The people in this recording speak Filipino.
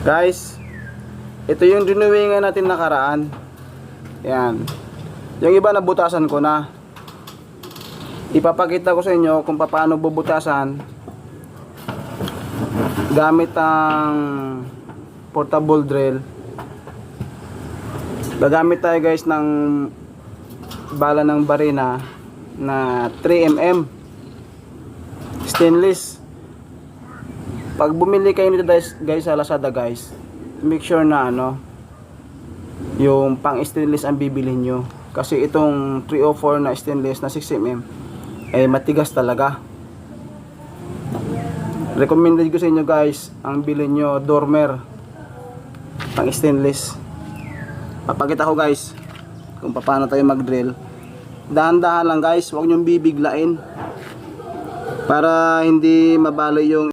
Guys, ito yung dinuwingan natin nakaraan. Yan. Yung iba nabutasan ko na. Ipapakita ko sa inyo kung paano bubutasan gamit ang portable drill. Gagamit tayo guys ng bala ng barina na 3mm stainless. Pag bumili kayo nito guys sa Lazada guys, make sure na yung pang stainless ang bibilhin nyo, kasi itong 304 na stainless na 6mm ay matigas talaga. Recommended ko sa inyo guys, ang bilhin nyo dormer pang stainless. Papakita ko guys kung paano tayo mag-drill. Dahan-dahan lang guys, huwag nyong bibiglain para hindi mabali yung